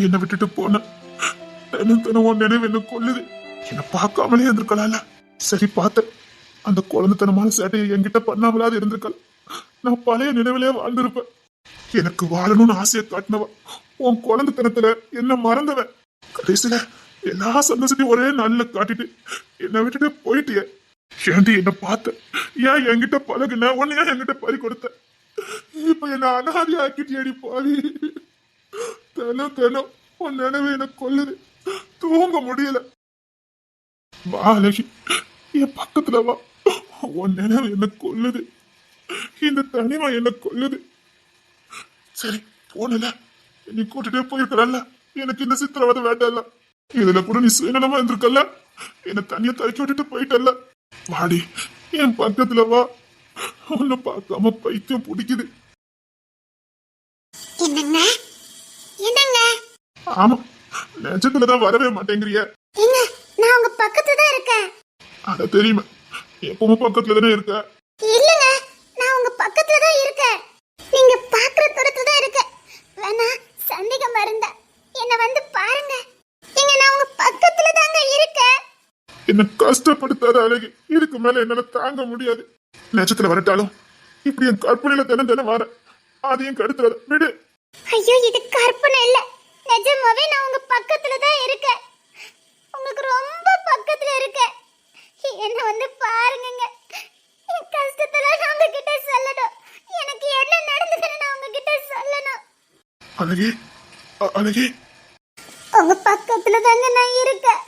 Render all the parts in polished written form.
என்னை விட்டுட்டு போன தினம் உன் நினைவு என்ன கொல்லுது. என்னை பார்க்காமலே இருந்திருக்கலாம்ல. சரி பார்த்தேன், அந்த குழந்தைத்தனமான சேட்டையை என்கிட்ட பண்ணாமலாது இருந்திருக்கலாம். நான் பழைய நினைவிலே வாழ்ந்திருப்பேன். எனக்கு வாழணும்னு ஆசையை காட்டினவ உன் குழந்தைத்தனத்துல என்ன மறந்தவன். கடைசியில எல்லா சந்தோஷத்தையும் ஒரே நாள்ல காட்டிட்டு என்னை விட்டுட்டு போயிட்டிய. ஏண்டி என்ன பார்த்த, ஏன் என்கிட்ட பழகுன, உன்னை ஏன் என்கிட்ட பறி கொடுத்த? இப்ப என்ன அனாதி ஆக்கிட்டியடி பாவி. தினம் உன் நினைவு என்ன கொல்லுது, தூங்க முடியல. வா அழகி, என் பக்கத்துல வா. உன் நினைவு என்ன கொல்லுது, இந்த தனிமை என்ன கொல்லுது. சரி போனல, நீ கூட்டிட்டே போயிருக்கல, எனக்கு இந்த சித்திரவதை வேண்டாம்ல. இதுல கூட நீ சுயநலமா இருந்திருக்கல, என்ன தனியா தடுக்கி விட்டுட்டு போயிட்டல்ல. வாடி என் பக்கத்துல வா, உன்னை பார்க்காம பைத்தியம் பிடிக்குது. ஆமா, நிஜத்துலதான் வரவே மாட்டேங்கிறிய. நான் உங்க பக்கத்துல தான் இருக்கேன். அத தெரியுமா, எப்பவும் பக்கத்துல தானே இருக்க. இல்லங்க, நான் உங்க பக்கத்துல தான் இருக்கேன். நீங்க பாக்குற தூரத்துல தான் இருக்க. வேணா சந்தேகம் இருந்தா என்ன வந்து பாருங்க. இங்க நான் உங்க பக்கத்துல தாங்க இருக்கேன். என்ன கஷ்டப்படுத்தாத அழகி, இதுக்கு மேல என்னால தாங்க முடியாது. நிஜத்துல வரட்டாலும் இப்படி என் கற்பனையில தினம் வர, அதையும் கடுத்துறாத விடு. ஐயோ, இது கற்பனை இல்ல, நிஜமாவே நான் உங்க பக்கத்துல தான் இருக்கேன். உங்களுக்கு ரொம்ப பக்கத்துல இருக்கேன். என்ன வந்து பாருங்க. என் கஷ்டத்தெல்லாம் நான் உங்ககிட்ட சொல்லணும். எனக்கு என்ன நடந்ததுன்னு நான் உங்ககிட்ட சொல்லணும். அழகி அழகி, உங்க பக்கத்துல தாங்க நான் இருக்கேன்.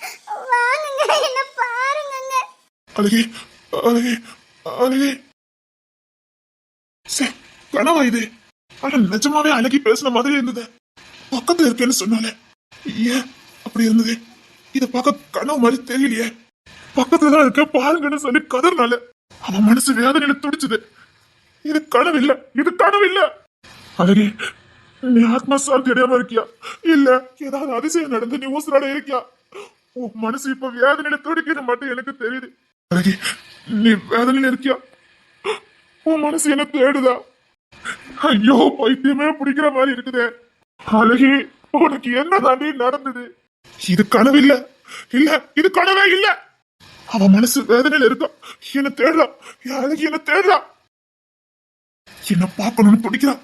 வாங்குங்க, என்ன பாருங்க. அழகி அழகி அழகி, கனவா இது? ஆனா நிஜமாவே அழகி பேசுன மாதிரி இருந்தது. பக்கத்துல இருக்கேன்னு சொன்னாலே, ஏன் அப்படி இருந்தது? இத பார்க்க கனவு மாதிரி தெரியலையே. பக்கத்துலதான் இருக்க பாருங்கன்னு சொல்லி கதறினால அவன் மனசு வேதனையில துடிச்சது. இது கனவு இல்ல, இது கனவு இல்ல. அழகி, நீ ஆத்மா சாந்தி அடையாம இருக்கியா, இல்ல ஏதாவது அதிசயம் நடந்து நீ ஊசலாட இருக்கியா? உன் மனசு இப்ப வேதனையில துடிக்கிறது மட்டும் எனக்கு தெரியுது. அழகி, நீ வேதனையில இருக்கியா? உன் மனசு என்ன தேடுதா? ஐயோ, பைத்தியமே பிடிக்கிற மாதிரி இருக்குதே. அழகி, உனக்கு என்ன தாண்டி நடந்தது? இது கனவு இல்ல, இல்ல இது கனவே இல்ல. அவன் மனசு வேதனையில இருக்கா, என்ன தேடலாம். அழகி என்ன தேடலாம், என்ன பார்க்கணும்னு துடிக்கிறான்.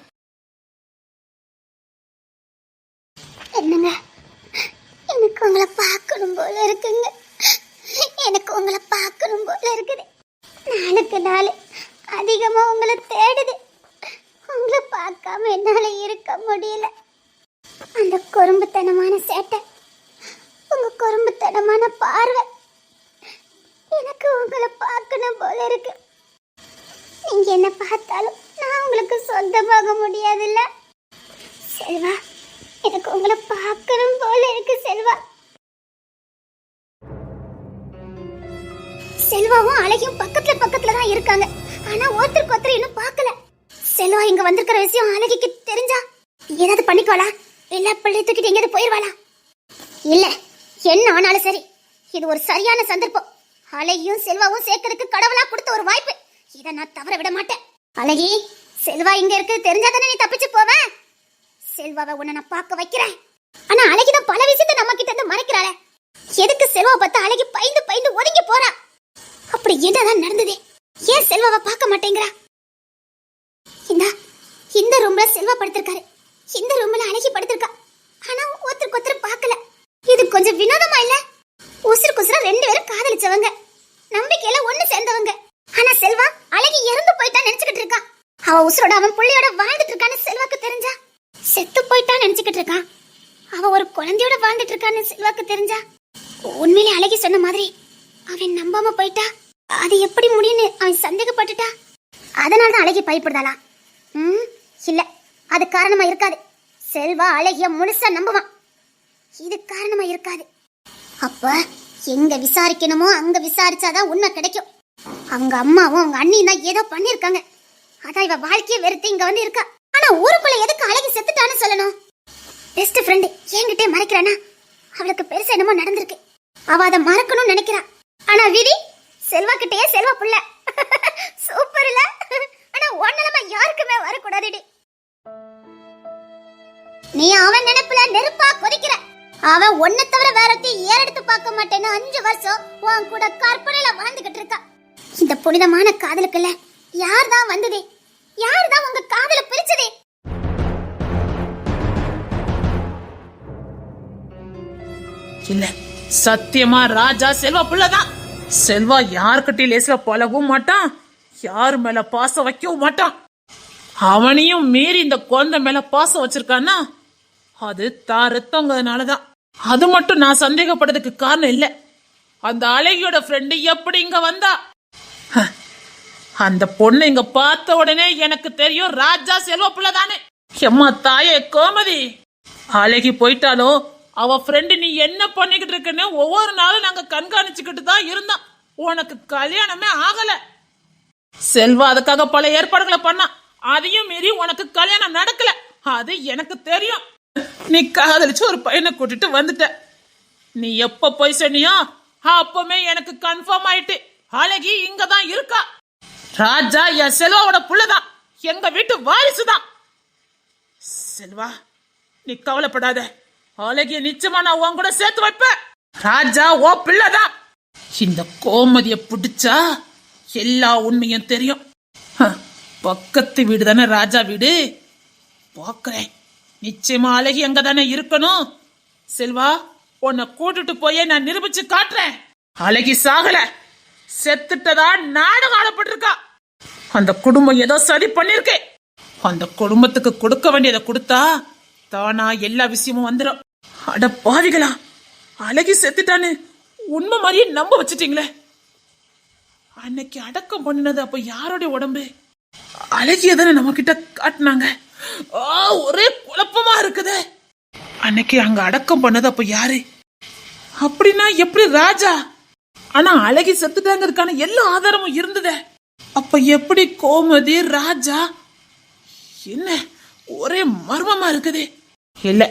என்னங்க, எனக்கு உங்களை பார்க்கணும் போல இருக்குங்க. எனக்கு உங்களை பார்க்கணும் போல இருக்குது. நாளுக்கு நாள் அதிகமா உங்களை தேடுது. உங்களை பார்க்காம என்னால இருக்க முடியல. அந்த குறும்புத்தனமான சேட்டை, உங்க குறும்புத்தனமான பார்வை, எனக்கு உங்களை பார்க்கணும் போல இருக்கு. நீங்க என்ன பார்த்தாலும் நான் உங்களுக்கு சொந்தமாக முடியாதுல்ல செல்வா. எனக்கு உங்களை பார்க்கணும் போல இருக்கு செல்வா. செல்வாவும் அழகியும் பக்கத்துல தான் இருக்காங்க. ஆனா ஒருத்தருக்கு ஒருத்தர் இன்னும் பார்க்கல. செல்வா இங்க வந்திருக்கிற விஷயம் அழகிக்கு தெரிஞ்சா ஏதாவது பண்ணிக்குவாளா, இல்ல பிள்ளை தூக்கிட்டு எங்கேயாவது போயிருவாளா? இல்ல, என்ன ஆனாலும் சரி, இது ஒரு சரியான சந்தர்ப்பம். அழகியும் செல்வாவும் சேர்க்கறதுக்கு கடவுளா கொடுத்த ஒரு வாய்ப்பு. இதை நான் தவற விட மாட்டேன். அழகி, செல்வா இங்க இருக்கு தெரிஞ்சாதானே நீ தப்பிச்சு போவ. செல்வாவை உன்னை நான் பார்க்க வைக்கிறேன். ஆனா அழகிதான் பல விஷயத்தை நம்ம கிட்ட இருந்து மறைக்கிறாளே. எதுக்கு செல்வாவை பார்த்து அழகி பயந்து ஒதுங்கி போறா? அப்படி என்னதான் நடந்தது? ஏன் செல்வாவை பார்க்க மாட்டேங்கிறா? இந்த ரூம்ல செல்வா படுத்திருக்காரு, இந்த ரூம்ல அழகி படுத்திருக்கா. ஆனா ஒருத்தருக்கு ஒருத்தர் பார்க்கல. இது கொஞ்சம் வினோதமா இல்ல? உசுருக்கு ரெண்டு பேரும் காதலிச்சவங்க, நம்பிக்கையில ஒண்ணு சேர்ந்தவங்க. ஆனா செல்வா அழகி இறந்து போயிட்டா நினைச்சுக்கிட்டு இருக்கா. அவ உசுரோட அவன் புள்ளையோட வாழ்ந்துட்டு இருக்கான்னு செல்வாக்கு தெரிஞ்சா செத்து போயிட்டான்னு நினைச்சுக்கிட்டு இருக்கா. அவ ஒரு குழந்தையோட வாழ்ந்துட்டு இருக்கான்னு செல்வாக்கு தெரிஞ்சா உண்மையிலே அழகி சொன்ன மாதிரி அவன் நம்பாம போயிட்டா. அது எப்படி முடியும்னு அவன் சந்தேகப்பட்டுட்டா. அதனாலதான் அழகி பயப்படுதாளா? இல்ல, அது காரணமா இருக்காது. செல்வா அழகிய முழுசா நம்புவான், இது காரணமா இருக்காது. அப்ப எங்க விசாரிக்கணுமோ அங்க விசாரிச்சாதான் உண்மை கிடைக்கும். அவங்க அம்மாவும் அவங்க அண்ணியும் தான் ஏதோ பண்ணிருக்காங்க. அதான் இவ வாழ்க்கையை வெறுத்து இங்க வந்து இருக்கா. ஆனா ஊருக்குள்ள எதுக்கு அழகி செத்துட்டான்னு சொல்லணும்? பெஸ்ட் ஃப்ரெண்ட் என்கிட்டே மறைக்கிறானா? அவளுக்கு பெருசா என்னமோ நடந்திருக்கு, அவ அதை மறக்கணும்னு நினைக்கிறா. ஆனா விதி செல்வா கிட்டே செல்வா புள்ள. சூப்பர் இல்ல? ஆனா ஒன்னலமா யாருக்குமே வரக்கூடாதுடி. நீ அவன் நினைப்புல நெருப்பா கொதிக்கிற. அவன் ஒன்ன தவிர வேற ஏறெடுத்து பார்க்க மாட்டேன்னு 5 வருஷம் உன் கூட கற்பனையில வாழ்ந்துகிட்டு இருக்கா. இந்த புனிதமான காதலுக்குள்ள யார் தான் வந்ததே? யார் தான் உங்க காதல பிரிச்சதே? இல்ல, சத்தியமா ராஜா செல்வா புள்ளதான். செல்வா யார்கிட்டயும் லேசில பழகவும் மாட்டான், யாரு மேல பாசம் வைக்கவும் மாட்டான். அவனையும் மீறி இந்த குழந்தை மேல பாசம் வச்சிருக்கான்னா அது தான் ரத்தங்கிறதுனாலதான். அது மட்டும் நான் சந்தேகப்படுறதுக்கு காரணம் இல்ல. அந்த அழகியோட ஃப்ரெண்டு எப்படி இங்க வந்தா? அந்த பொண்ணு இங்க பார்த்த உடனே எனக்கு தெரியும் ராஜா செல்வா புள்ளதானே. எம்மா தாயே கோமதி, அழகி போயிட்டாலும் அவ ஃப்ரெண்டு நீ என்ன பண்ணிக்கிட்டு இருக்குன்னு ஒவ்வொரு நாளும் நாங்க கண்காணிச்சுக்கிட்டு தான் இருந்தோம். உனக்கு கல்யாணமே ஆகல. செல்வா அதுக்காக பல ஏற்பாடுகளை பண்ணா, அதையும் மீறி உனக்கு கல்யாணம் நடக்கல. அது எனக்கு தெரியும். நீ காதலிச்சு ஒரு பையனை கூட்டிட்டு வந்துட்ட. நீ எப்ப போய் சொன்னியோ அப்பவுமே எனக்கு கன்ஃபார்ம் ஆயிட்டு அழகி இங்க தான் இருக்கா. ராஜா என் செல்வாவோட புள்ளதான், எங்க வீட்டு வாரிசுதான். செல்வா, நீ கவலைப்படாத. அழகிய நிச்சயமா நான் உன் கூட சேர்த்து வைப்பேன். ராஜா ஓ பிள்ளைதான். இந்த கோமதிய பிடிச்சா எல்லா உண்மையும் தெரியும். பக்கத்து வீடு தானே ராஜா வீடு. பாக்குறேன், நிச்சயமா அழகி அங்க தானே இருக்கணும். செல்வா, உன்னை கூட்டிட்டு போயே நான் நிரூபிச்சு காட்டுறேன். அழகி சாகல, செத்துட்டதா நாடகம் ஆடப்பட்டிருக்கா. அந்த குடும்பம் ஏதோ சரி பண்ணிருக்கு. அந்த குடும்பத்துக்கு கொடுக்க வேண்டியதை கொடுத்தா தானா எல்லா விஷயமும் வந்துடும். அட பாவிகளா, அழகி செத்துட்டான்னு உண்மை மாதிரியே நம்ப வச்சுட்டீங்களே. அன்னைக்கு அடக்கம் பண்ணினது அப்ப யாரோடைய உடம்பு? அழகிய தானே நம்ம கிட்ட காட்டினாங்க. ஒரே குழப்பமா இருக்குது. அன்னைக்கு அங்க அடக்கம் பண்ணது அப்ப யாரு? அப்படின்னா எப்படி ராஜா? ஆனா அழகி செத்துட்டாங்கிறதுக்கான எல்லா ஆதாரமும் இருந்ததே. அப்ப எப்படி கோமதி ராஜா? என்ன ஒரே மர்மமா இருக்குது. இல்ல,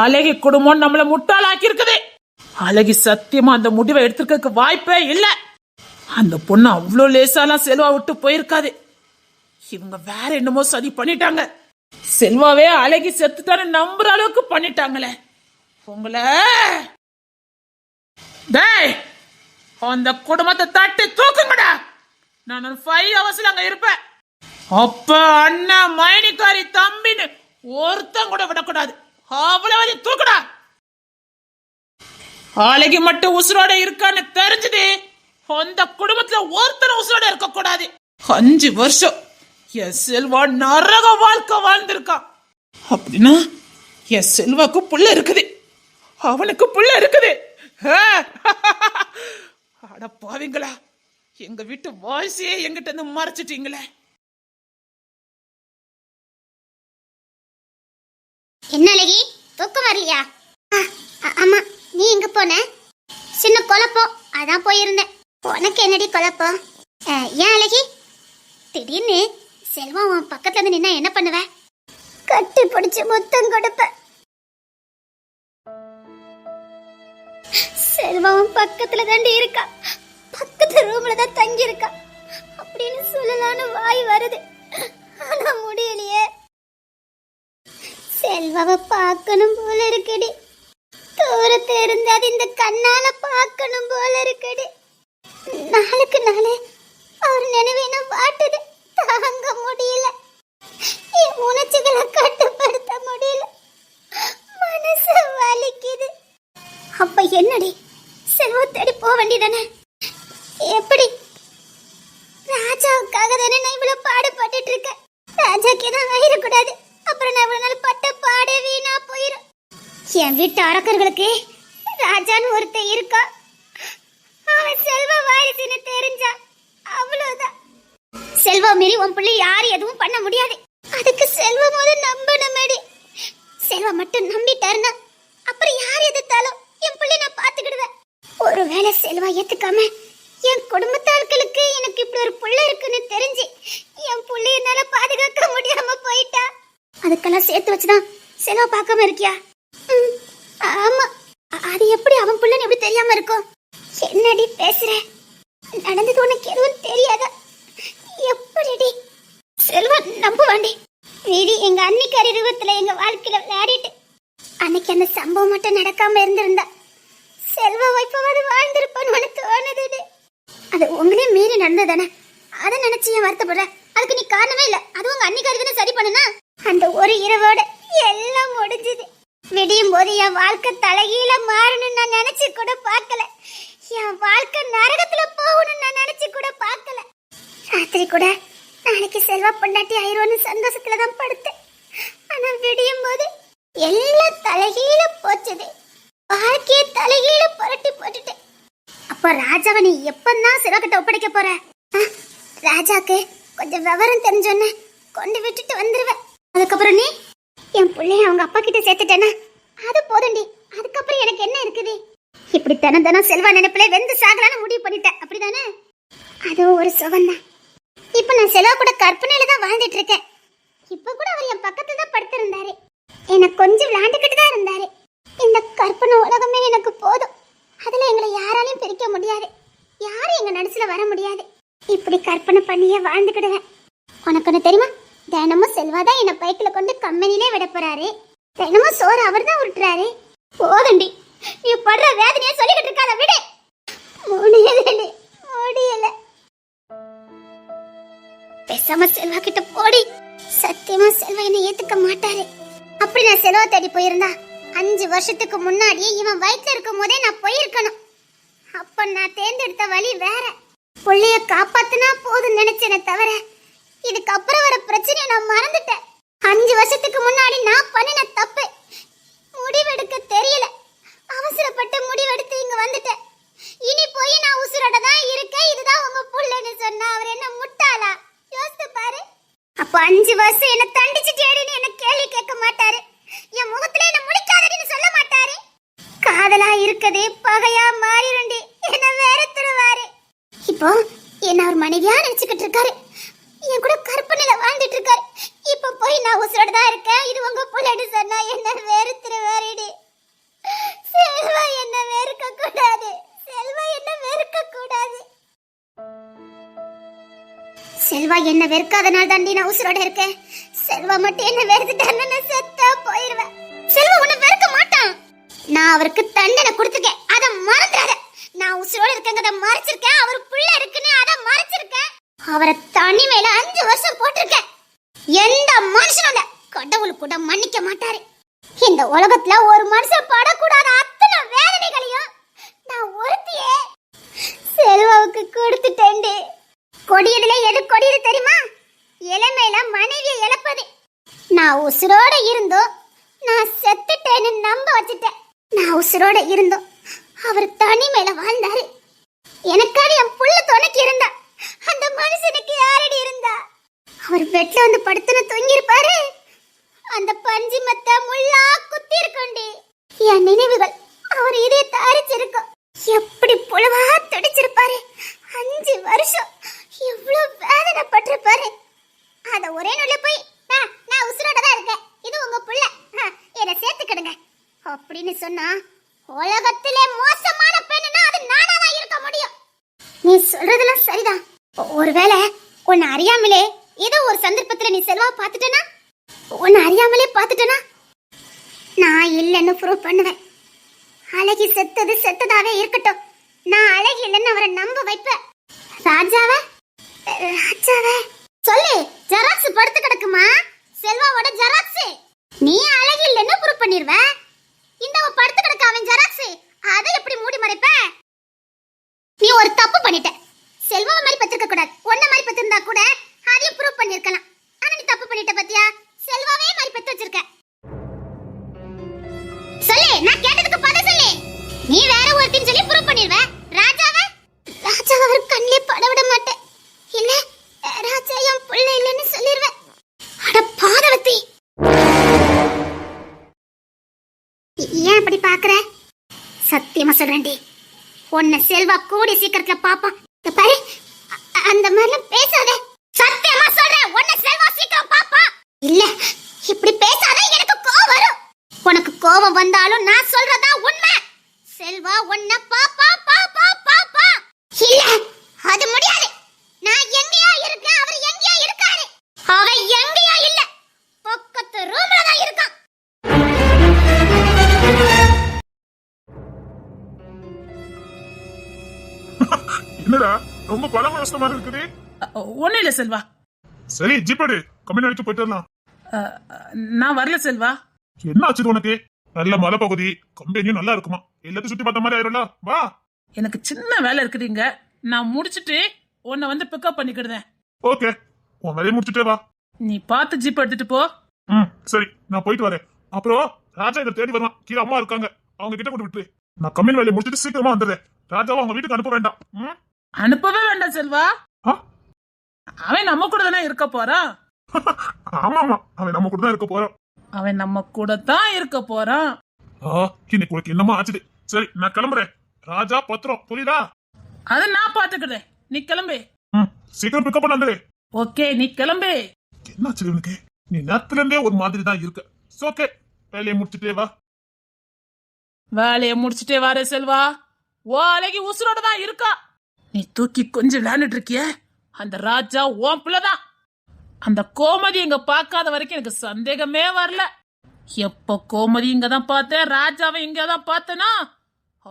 அழகி குடும்பம் நம்மள முட்டாளாக்கி இருக்குது. அழகி சத்தியமா அந்த முடிவை எடுத்துக்கிறதுக்கு வாய்ப்பே இல்ல. அந்த பொண்ணு அவ்வளோ லேசாலாம் செல்வா விட்டு போயிருக்காது. இவங்க வேற என்னமோ சதி பண்ணிட்டாங்க. செல்வாவே அழகி செத்துட்டான்னு நம்புற அளவுக்கு பண்ணிட்டாங்களே உங்களை. அந்த குடும்பத்தை தட்டி தூக்குங்கடா. நான் 5 ஹவர்ஸ்ல அங்க இருப்பேன். அப்ப அண்ணன் மைனிக்காரி தம்பின்னு ஒருத்தன் கூட விடக்கூடாது. அவ்வளவு தூக்குடா. அழகி மட்டும் உசுரோட இருக்கான்னு தெரிஞ்சது அந்த குடும்பத்துல ஒருத்தர் உசுரோட இருக்க கூடாது. 5 வருஷம் என் செல்வா நரக வாழ்க்கை வாழ்ந்திருக்கான். அப்படின்னா என் செல்வாக்கு புள்ள இருக்குது, அவனுக்கு புள்ள இருக்குது. அட பாவிங்களா, எங்க வீட்டு வாய்ஸையே எங்கிட்ட இருந்து மறைச்சிட்டீங்களே. என்ன அழகி, தூக்கம் வரலையா? ஆமா, நீ எங்க போன? சின்ன குழப்பம், அதான் போயிருந்தேன். உனக்கு என்னடி குழப்பம்? ஏன் அழகி திடீர்னு செல்வா உன் பக்கத்துல இருந்து நின்னா என்ன பண்ணுவ? கட்டி பிடிச்சு முத்தம் கொடுப்ப. செல்வா உன் பக்கத்துல தாண்டி இருக்கா, பக்கத்து ரூம்ல தான் தங்கி இருக்கா அப்படின்னு சொல்லலான்னு வாய் வருது, ஆனா முடியலையே. செல்வாவை பார்க்கணும் போல இருக்குடி. தூரத்துல இருந்தாது இந்த கண்ணால பார்க்கணும் போல இருக்குடி. நாளுக்கு நாளே அவர் நினைவேன வாட்டுது, தாங்க முடியல. என் உணர்ச்சிகளை கட்டுப்படுத்த முடியல, மனசு வலிக்குது. அப்ப என்னடி, செல்வ தேடி போக வேண்டியதானே? எப்படி? ராஜாவுக்காக தானே நான் இவ்வளவு பாடுபட்டு இருக்கேன். ராஜாக்கு எதுவும் ஆயிடக்கூடாது, அப்புறம் நான் இவ்வளவு நாள் பட்ட பாடு வீணா போயிடும். என் வீட்டு அரக்கர்களுக்கு ராஜான்னு ஒருத்தன் இருக்கா, அவன் செல்வ வாரிசுன்னு தெரிஞ்சா அவ்வளவுதான். செல்வா மீறி உன் பிள்ளை யாரும் எதுவும் பண்ண முடியாது. அதுக்கு செல்வ முதல் நம்பணுமேடி. செல்வா மட்டும் நம்பிட்டாருன்னா அப்புறம் யார் எதிர்த்தாலும் என் பிள்ளை நான் பாத்துக்கிடுவேன். ஒருவேளை செல்வா ஏத்துக்காம என் குடும்பத்தாட்களுக்கு எனக்கு இப்படி ஒரு புள்ள இருக்குன்னு தெரிஞ்சு என் புள்ளைய என்னால பாதுகாக்க முடியாம போயிட்டா, அதுக்கெல்லாம் சேர்த்து வச்சுதான் செல்வா பார்க்காம இருக்கியா? ஆமா, அது எப்படி அவன் புள்ளன்னு எப்படி தெரியாம இருக்கும்? என்னடி பேசுற? நடந்தது உனக்கு எதுவும் தெரியாதா? எப்படிடி? செல்வா நம்புவாண்டி. வீடி எங்க அன்னிக்காரி ரூபத்துல எங்க வாழ்க்கையில விளையாடிட்டு அன்னைக்கு அந்த சம்பவம் மட்டும் நடக்காம இருந்திருந்தா செல்வ வைப்பவாது வாழ்ந்திருப்பான்னு தோணுது. அது உங்களே மீறி நடந்ததானே, அதை நினைச்சு ஏன் வருத்தப்படுற? அதுக்கு நீ காரணமே இல்ல. அது உங்க அன்னிக்காரி தானே சரி பண்ணுனா. அந்த ஒரு இரவோட எல்லாம் முடிஞ்சது. விடியும் போது என் வாழ்க்கை தலைகீழ மாறணும்னு நான் நினைச்சு கூட பார்க்கல. என் வாழ்க்கை நரகத்துல போகணும்னு நான் நினைச்சு கூட பார்க்கல. ராத்திரி கூட நாளைக்கு செல்வா பொண்டாட்டி ஆயிரோன்னு சந்தோஷத்துல தான் படுத்தேன். ஆனா விடியும் போது எல்லாம் தலைகீழ போச்சுது. வாழ்க்கைய தலைகீழ புரட்டி போட்டுட்டேன். அப்ப ராஜாவை நீ எப்பதான் செல்வா கிட்ட ஒப்படைக்க போற? ராஜாக்கு கொஞ்சம் விவரம் தெரிஞ்சோன்னு கொண்டு விட்டுட்டு வந்துருவேன். அதுக்கப்புறம் நீ என் பிள்ளைய அவங்க அப்பா கிட்ட சேர்த்துட்டேன்னா அது போதுண்டி. அதுக்கப்புறம் எனக்கு என்ன இருக்குது? இப்படி தினம் தினம் செல்வா நினைப்பிலே வெந்து சாகலான்னு முடிவு பண்ணிட்டேன், அப்படிதானே? அதுவும் ஒரு சுகம்தான். இப்ப நான் செல்வா கூட கற்பனையில தான் வாழ்ந்துட்டு இருக்கேன். இப்ப கூட அவர் என் பக்கத்துல தான் படுத்திருந்தாரு. எனக்கு கொஞ்சம் விளையாண்டுக்கிட்டு தான் இருந்தாரு. இந்த கற்பனை உலகமே எனக்கு போதும். அதுல எங்களை யாராலையும் பிரிக்க முடியாது. யாரும் எங்க நடுசுல வர முடியாது. இப்படி கற்பனை பண்ணியே வாழ்ந்துக்கிடுவேன். உனக்கு ஒண்ணு தெரியுமா? தினமும் செல்வாதான் என்ன பைக்ல கொண்டு கம்பெனிலே விட போறாரு. தினமும் சோறு அவர் தான் உருட்டுறாரு. போதண்டி, நீ படுற வேதனையை சொல்லிக்கிட்டு இருக்காத, விடு. முடியல முடியல. பேசாம செல்வா கிட்ட போடி. சத்தியமா செல்வா என்ன ஏத்துக்க மாட்டாரு. அப்படி நான் செல்வா தேடி போயிருந்தா 5 வருஷத்துக்கு முன்னாடி இவன் வயிற்றுல இருக்கும் போதே நான் போயிருக்கணும். அப்ப நான் தேர்ந்தெடுத்த வழி வேற. புள்ளைய காப்பாத்துனா போதும் நினைச்சேனே தவிர இதுக்கப்புறம் வர பிரச்சனையை நான் மறந்துட்டேன். 5 வருஷத்துக்கு முன்னாடி நான் பண்ணின தப்பு. முடிவெடுக்க தெரியல. அவசரப்பட்டு முடிவெடுத்து இங்க வந்துட்டேன். இனி போய் நான் உசுரோட தான் இருக்கேன். இதுதான் உங்க புள்ளைன்னு சொன்னா அவர் என்ன முட்டாளா? யோசித்து பாரு. அப்ப 5 வருஷம் என்ன தண்டிச்சுட்டேன்னு என்ன கேள்வி கேட்க மாட்டாரு. என் முகத்துல என்ன முடிக்காதன்னு சொல்ல மாட்டாரு. காதலா இருக்கதே பகையா மாறிடுண்டி. என்ன வெறுத்துருவாரு. இப்போ என்ன அவர் மனைவியா நினைச்சுக்கிட்டு இருக்காரு. என் கூட கற்பனையில வாழ்ந்துட்டு இருக்காரு. இப்ப போய் நான் உசுரோட தான் இருக்கேன், இது உங்க புள்ளன்னு சொன்னா என்ன வெறுத்துருவாருடி. செல்வா என்ன வெறுக்க கூடாது. செல்வா என்ன வெறுக்க கூடாது. செல்வா என்ன வெறுக்காதனால தாண்டி நான் உசுரோட இருக்கேன். செல்வா மட்டும் என்ன வெறுத்துட்டான்னு நான் செத்தா போயிருவேன். செல்வா உன்னை வெறுக்க மாட்டான். நான் அவருக்கு தண்டனை கொடுத்துருக்கேன், அதை மறந்துடாத. நான் உசுரோட இருக்கேங்கிறத மறைச்சிருக்கேன். அவர் புள்ள இருக்குன்னு அதை மறைச்சிருக்கேன். அவரை தனிமையில 5 வருஷம் போட்டிருக்கேன். எந்த மனுஷனோட கடவுள் கூட மன்னிக்க மாட்டாரு. இந்த உலகத்துல ஒரு மனுஷன் படக்கூடாத அத்தனை வேதனைகளையும் நான் ஒருத்தியே செல்வாவுக்கு கொடுத்துட்டேன்டி. கொடியதுல எது கொடியது தெரியுமா? இளமையில மனைவியை இழப்பது. நான் உசுரோட இருந்தோம் நான் செத்துட்டேன்னு நம்ப வச்சுட்டேன். நான் உசுரோட இருந்தோம் அவர் தனிமையில வாழ்ந்தாரு. எனக்காடி என் புள்ள துணைக்கு இருந்தா. அந்த மனுஷனுக்கு யாரடி இருந்தா? அவர் பெட்ல வந்து படுத்துன்னு தூங்கி இருப்பாரு. அந்த பஞ்சு மத்த முள்ளா குத்தி இருக்குண்டி. என் நினைவுகள் அவர் இதயத்தை அரிச்சிருக்கும். எப்படி புலவா துடிச்சிருப்பாரு. 5 வருஷம் எவ்வளவு வேதனைப்பட்டிருப்பாரு. அத ஒரே நொல்ல போய் நான் உசுரோட தான் இருக்கேன், இது உங்க புள்ள, என்ன சேர்த்துக்கிடுங்க அப்படின்னு சொன்னா உலகத்திலே மோசமான பெண்ணுனா அது நானா தான் இருக்க முடியும். நீ சொல்றதெல்லாம் சரிதான். ஒருவேளை உன்னை அறியாமலே ஏதோ ஒரு சந்தர்ப்பத்துல நீ செல்வா பார்த்துட்டனா, உன்னை அறியாமலே பார்த்துட்டனா நான் இல்லைன்னு ப்ரூவ் பண்ணுவேன். அழகி செத்தது செத்ததாவே இருக்கட்டும், நான் அழகி இல்லைன்னு அவரை நம்ப வைப்பேன். ராஜாவே சொல்லு. ஜெராக்ஸ் படுத்து கிடக்குமா? செல்வாவோட ஜெராக்ஸ். நீ அழகி இல்லைன்னு ப்ரூவ் பண்ணிடுவ. இந்த படுத்து கிடக்க அவன் ஜெராக்ஸ், அதை எப்படி மூடி மறைப்ப? நீ ஒரு தப்பு பண்ணிட்ட. செல்வா மாதிரி பத்திருக்க கூடாது. ஒன்ன மாதிரி பத்திருந்தா கூட அதையும் ப்ரூவ் பண்ணிருக்கலாம். ஆனா நீ தப்பு பண்ணிட்ட பாத்தியா? செல்வாவே மாதிரி பத்தி வச்சிருக்க. சொல்லு, நான் கேட்டதுக்கு பதில் சொல்லு. நீ வேற ஒருத்தின்னு சொல்லி ப்ரூவ் பண்ணிடுவ. ராஜாவை அவர் கண்ணிலே பட விட மாட்டேன். இல்ல ராஜா என் புள்ள இல்லைன்னு சொல்லிடுவேன். அட பாதவத்தி, ஏன் அப்படி பாக்குற? சத்தியமா சொல்றேன்டி, உன்னை செல்வா கூடி சீக்கிரத்துல பாப்பான். பாரு, அந்த மாதிரிலாம் பேசாத. சத்தியமா சொல்றேன், உன்னை செல்வா சீக்கிரம் பாப்பான். இல்ல இப்படி பேசாத, எனக்கு கோவம் வரும். உனக்கு கோவம் வந்தாலும் நான் சொல்றதா உண்மை. செல்வா உன்னை பாப்பா பாப்பா பாப்பா. இல்ல அது முடியாது. நான் எங்கேயா இருக்கேன், அவர் எங்கேயா இருக்காரு. அவ எங்கேயா இல்ல, ரொம்ப பலமனச மாதிரி இருக்குது. ஒன்னும் இல்ல செல்வா. சரி ஜிப்பாடு கம்பெனி வரைக்கும் போயிட்டு வரலாம். நான் வரல செல்வா. என்ன ஆச்சு உனக்கு? நல்ல மலை பகுதி, கம்பெனியும் நல்லா இருக்குமா, எல்லாத்தையும் சுத்தி பார்த்த மாதிரி ஆயிரும்ல. வா. எனக்கு சின்ன வேலை இருக்குதுங்க, நான் முடிச்சிட்டு உன்னை வந்து பிக்கப் பண்ணிக்கிடுதேன். ஓகே, உன் வேலையை முடிச்சுட்டே வா. நீ பார்த்து ஜீப் எடுத்துட்டு போ. சரி, நான் போயிட்டு வரேன். அப்புறம் ராஜா இதை தேடி வருவான், கீழே அம்மா இருக்காங்க, அவங்க கிட்ட கொண்டு விட்டுரு. நான் கம்பெனி வேலையை முடிச்சுட்டு சீக்கிரமா வந்துடுறேன். ராஜாவை அவங்க வீட்டுக்கு அனுப்ப வேண்டாம். அனுப்பவே வேண்டாம் செல்வா. அவன் நம்ம கூட தானே இருக்க போறான். ஆமா ஆமா, அவன் நம்ம கூட தான் இருக்க போறான். அவன் நம்ம கூட தான் இருக்க போறான். இன்னைக்கு உனக்கு என்னமா ஆச்சுது. சரி, நான் கிளம்புறேன். ராஜா பத்திரம், புரியுதா? அத நான் பாத்துக்கிறேன், நீ கிளம்பு. சீக்கிரம் பிக்கப் பண்ணாரு. ஓகே, நீ கிளம்பு. என்னாச்சு உனக்கு? நீ நேரத்துல இருந்தே ஒரு மாதிரி தான் இருக்க. ஓகே, வேலையை முடிச்சுட்டே வா. வேலையை முடிச்சுட்டே வாரே செல்வா. ஓ அழகி உசுரோட தான் இருக்கா. நீ தூக்கி கொஞ்சம் விளையாண்டுட்டு இருக்கிய, அந்த ராஜா ஓன் பிள்ளைதான். அந்த கோமதி இங்க பார்க்காத வரைக்கும் எனக்கு சந்தேகமே வரல. எப்ப கோமதி இங்கதான் பார்த்தேன், ராஜாவை இங்கதான் பார்த்தனா,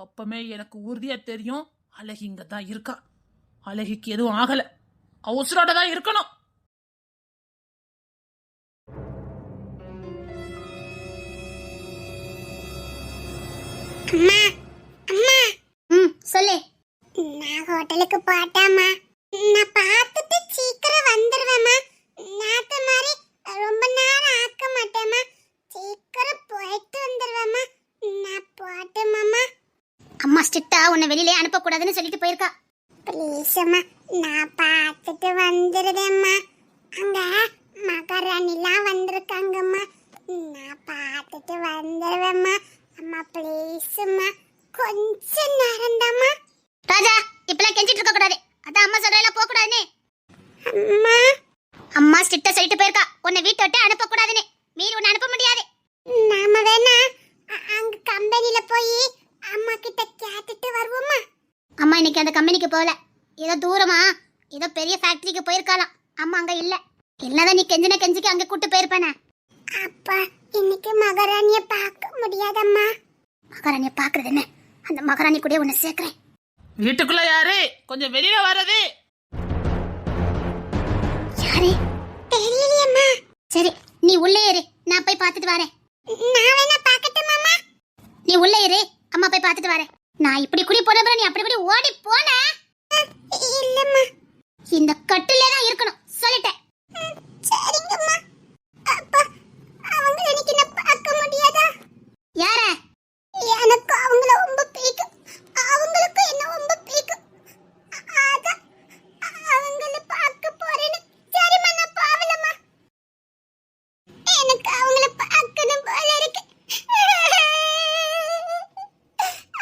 அப்பமே எனக்கு உறுதியா தெரியும் அழகி இங்கதான் இருக்கா. அழகிக்கு எதுவும் ஆகல, உசுரோட தான் இருக்கணும். அம்மா அம்மா சொல்லு. நான் ஹோட்டலுக்கு போட்டாமா, நான் பார்த்துட்டு சீக்கிரம் வந்துருவேம்மா. நேத்து மாதிரி ரொம்ப நேரம் ஆக்க மாட்டேம்மா, சீக்கிரம் போயிட்டு வந்துருவேம்மா. நான் போட்டேம்மா. அம்மா ஸ்ட்ரிக்டா உன்னை வெளியிலே அனுப்ப கூடாதுன்னு சொல்லிட்டு போயிருக்கா. ப்ளீஸ் அம்மா, நான் பார்த்துட்டு வந்துருவேம்மா. அங்க மகாராணிலாம் வந்திருக்காங்கம்மா, நான் பார்த்துட்டு வந்துருவேம்மா. அம்மா ப்ளீஸ் அம்மா, கொஞ்ச நேரம் தாம்மா. ராஜா, இப்பெல்லாம் கெஞ்சிட்டு இருக்க கூடாது. அதான் அம்மா சொல்றேன், போக கூடாதுன்னு. அம்மா அம்மா ஸ்ட்ரிக்ட்டா சொல்லிட்டு போயிருக்கா, உன்னை வீட்டை விட்டு அனுப்ப கூடாதுன்னு. மீறி உன்னை அனுப்ப முடியாது. நாம வேணா அங்க கம்பெனில போய் அம்மா கிட்ட கேட்டுட்டு வருவோமா? அம்மா இன்னைக்கு அந்த கம்பெனிக்கு போகல, ஏதோ தூரமா ஏதோ பெரிய ஃபேக்டரிக்கு போயிருக்கலாம். அம்மா அங்க இல்ல. இல்லதான் நீ கெஞ்சின கெஞ்சிக்கு அங்க கூட்டு போயிருப்பானே. அப்பா இன்னைக்கு மகாராணிய பார்க்க முடியாதம்மா. மகாராணிய பாக்குறது என்ன, அந்த மகாராணி கூட உன்னை சேர்க்கிறேன். வீட்டுக்குள்ள யாரு? கொஞ்சம் வெளியில வர்றது. யாரு தெரியலையம்மா. சரி, நீ உள்ளே இரு, நான் போய் பார்த்துட்டு வரேன். நான் வேணா பார்க்கட்டுமா அம்மா? நீ உள்ளே இரு, அம்மா போய் பார்த்துட்டு வரேன். நான் இப்படி குடி போன அப்புறம் நீ அப்படி குடி ஓடி போன. இல்லம்மா, இந்த கட்டிலே தான் இருக்கணும் சொல்லிட்டேன். சரிங்கம்மா. அப்பா அவங்க எனக்கு என்ன பார்க்க முடியாதா? யார? எனக்கு அவங்கள ரொம்ப பிடிக்கும், அவங்களுக்கு என்ன ரொம்ப பிடிக்கும். அதான் அவங்கள பார்க்க போறேன்னு. சரிம்மா, நான் பாவலம்மா, எனக்கு அவங்கள பார்க்கணும் போல இருக்கு.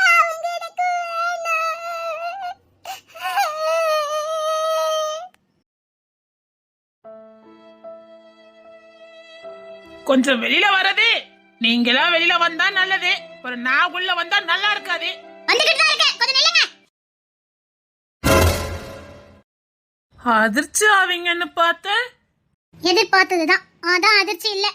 அவங்க எனக்கு வேணும். கொஞ்சம் வெளியில வர்றது. நீங்களா வெளியில வந்தா நல்லது, ஒரு நான் உள்ள வந்தா நல்லா இருக்காது. வந்துகிட்டு தான் இருக்கேன், கொஞ்சம் நில்லுங்க. அதிர்ச்சி ஆவீங்கன்னு பார்த்தேன். எதிர்பார்த்ததுதான், அதான் அதிர்ச்சி இல்ல.